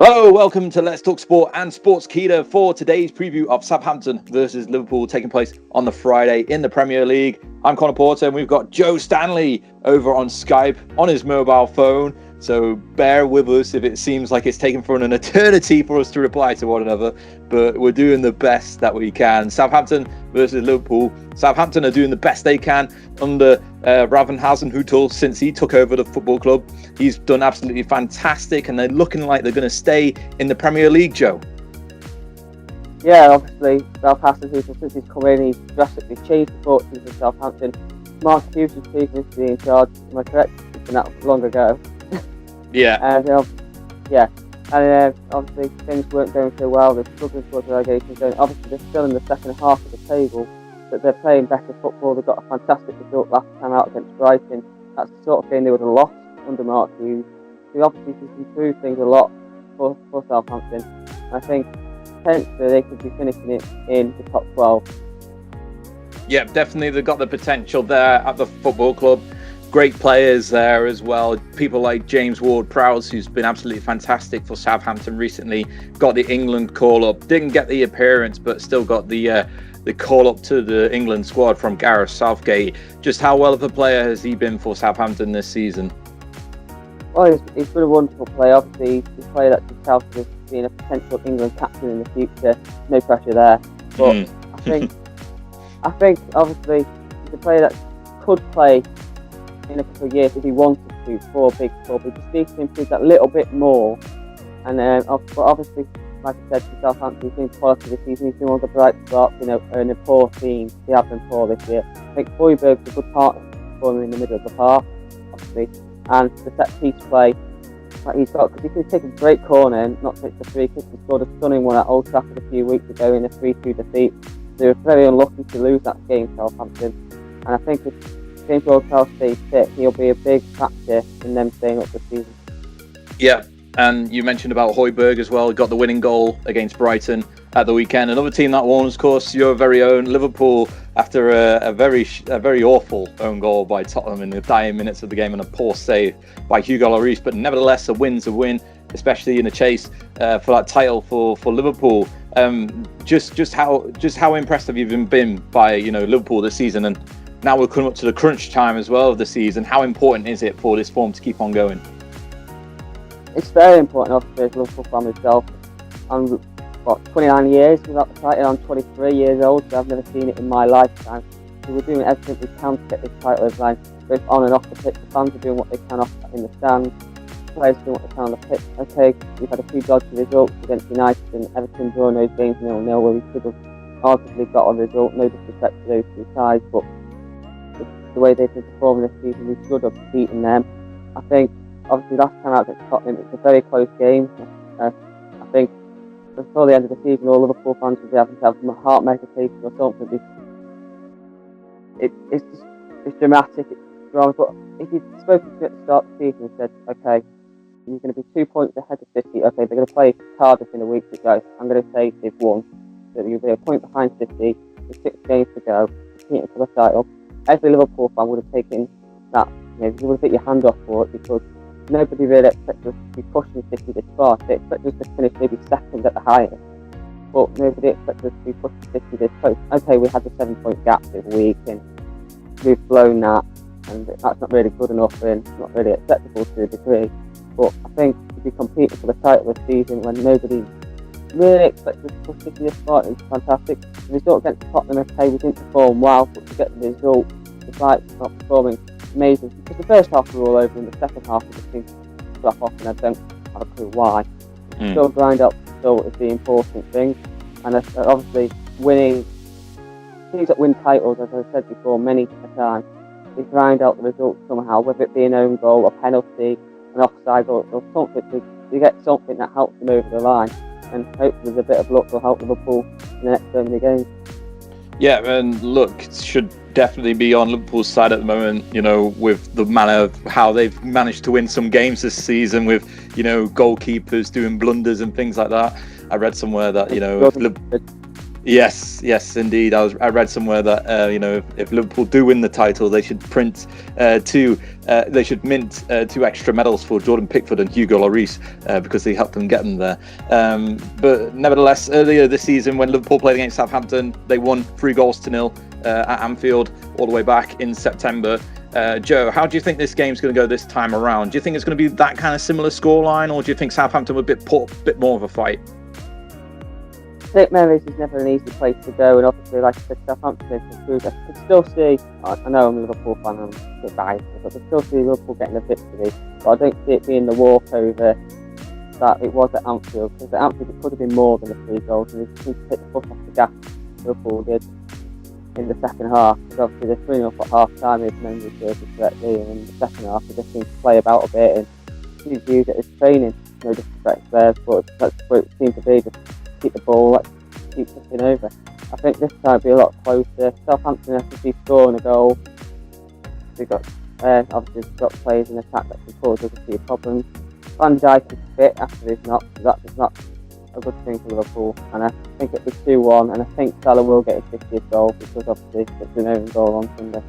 Hello, welcome to Let's Talk Sport and Sportskeeda for today's preview of Southampton versus Liverpool taking place on the Friday in the Premier League. I'm Conor Porter and we've got Joe Stanley over on Skype on his mobile phone. So bear with us if it seems like it's taken for an eternity for us to reply to one another, but we're doing the best that we can. Southampton versus Liverpool. Southampton are doing the best they can under Raven Hasenhüttl since he took over the football club. He's done absolutely fantastic and they're looking like they're going to stay in the Premier League, Joe. Yeah, obviously, Ralph Hasenhüttl, since he's come in, he's drastically changed the fortunes of Southampton. Mark Hughes is previously in charge. Am I correct? It's been that long ago. Yeah. And obviously things weren't going so well. They're struggling towards relegation zone. Obviously, they're still in the second half of the table, but they're playing better football. They got a fantastic result last time out against Brighton. That's the sort of thing they would have lost under Mark Hughes. So obviously, he's improved things a lot for Southampton. I think potentially they could be finishing it in the top 12. Yeah, definitely they've got the potential there at the football club. Great players there as well. People like James Ward-Prowse, who's been absolutely fantastic for Southampton recently. Got the England call-up. Didn't get the appearance, but still got the call-up to the England squad from Gareth Southgate. Just how well of a player has he been for Southampton this season? Well, he's been a wonderful player. Obviously, he's a player that's touted as being a potential England captain in the future. No pressure there. But I think obviously he's a player that could play in a couple of years if he wanted to for a big club. He just needs to improve that little bit more. And but obviously, like I said, for Southampton, he's been quality this season. He's been one of the bright spots in a poor team. They have been poor this year. I think Højbjerg's a good partner for him in the middle of the park, obviously. And the set piece play that he's got, because he can take a great corner and not take the free kick. He scored a stunning one at Old Trafford a few weeks ago in a 3-2 defeat. They were very unlucky to lose that game, Southampton. And I think if James Ward-Prowse stays fit, he'll be a big factor in them staying up this season. Yeah, and you mentioned about Højbjerg as well. Got the winning goal against Brighton at the weekend. Another team that won, of course, your very own Liverpool, after a very awful own goal by Tottenham in the dying minutes of the game and a poor save by Hugo Lloris. But nevertheless, a win's a win, especially in a chase for that title for Liverpool. Just how impressed have you been by Liverpool this season? And now we're coming up to the crunch time as well of the season. How important is it for this form to keep on going? It's very important, obviously, as a Liverpool fan myself. I'm 29 years without the title. I'm 23 years old, so I've never seen it in my lifetime. So we're doing everything we can to get this title over the line, both on and off the pitch. The fans are doing what they can in the stands. The players are doing what they can on the pitch. Okay, we've had a few dodgy results against United and Everton drawing those games 0-0 where we could have arguably got a result. No disrespect to those two sides, but the way they've been performing this season, we should have beaten them. I think, obviously, last time out against Tottenham, it's a very close game. I think before the end of the season, all Liverpool fans will be having to have some heart meditation or something. It's dramatic, it's drama. But if you'd spoken to me at the start of the season and said, okay, you're going to be 2 points ahead of City, okay, they're going to play Cardiff in a week to go, I'm going to say they've won. So you'll be a point behind City with 6 games to go, competing for the title. Every Liverpool fan would have taken that, you would have put your hand off for it, because nobody really expects us to be pushing City this far. They expect us to finish maybe second at the highest, but nobody expects us to be pushing City this close. Okay, we had the 7-point gap this week and we've blown that, and that's not really good enough and not really acceptable to a degree. But I think to be competing for the title this season when nobody really expects us to push City this far is fantastic. The result against Tottenham, okay, we didn't perform well, but to get the result despite not performing amazing, because the first half we were all over and the second half we just seemed to drop off, and I don't have a clue why. Still grind up the result is the important thing, and obviously winning teams that win titles, as I said before many a time, they grind out the result somehow, whether it be an own goal, a penalty, an offside goal, or something. They get something that helps them over the line, and hopefully with a bit of luck will help Liverpool in the next so many games. Yeah, and look, it should definitely be on Liverpool's side at the moment, with the manner of how they've managed to win some games this season with, goalkeepers doing blunders and things like that. I read somewhere that, Yes, indeed. I read somewhere that if Liverpool do win the title, they should they should mint 2 extra medals for Jordan Pickford and Hugo Lloris because they helped them get them there. But nevertheless, earlier this season when Liverpool played against Southampton, they won 3-0 at Anfield all the way back in September. Joe, how do you think this game's going to go this time around? Do you think it's going to be that kind of similar scoreline, or do you think Southampton will put a bit more of a fight? St Mary's is never an easy place to go, and obviously, like I said, Southampton has improved. I could still see, I know I'm a Liverpool fan, I'm a bit biased, but I could still see Liverpool getting a victory. But I don't see it being the walkover that it was at Anfield, because at Anfield it could have been more than the 3 goals, and they seemed to take the foot off the gas, Liverpool did, in the second half. Because obviously they're 3-0 at half time, if memory serves me correctly, and in the second half they just seemed to play about a bit and use it as training. No disrespect there, but that's what it seemed to be. Just keep the ball, let's keep pushing over. I think this time will be a lot closer. Southampton have to be scoring a goal. They've got obviously they've got players in attack that can cause us a few problems. Van Dijk is fit after he's not, so that's not a good thing for Liverpool. And I think it'll be 2-1, and I think Salah will get his 50th goal because obviously it's an own goal on Sunday.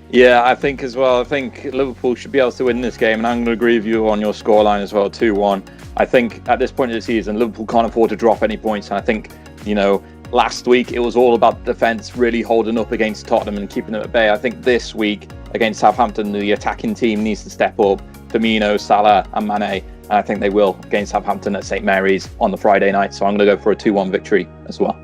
Yeah, I think as well. I think Liverpool should be able to win this game, and I'm going to agree with you on your scoreline as well, 2-1. I think at this point of the season, Liverpool can't afford to drop any points, and I think, last week it was all about the defence really holding up against Tottenham and keeping them at bay. I think this week against Southampton, the attacking team needs to step up. Firmino, Salah and Mane, and I think they will against Southampton at St Mary's on the Friday night. So I'm going to go for a 2-1 victory as well.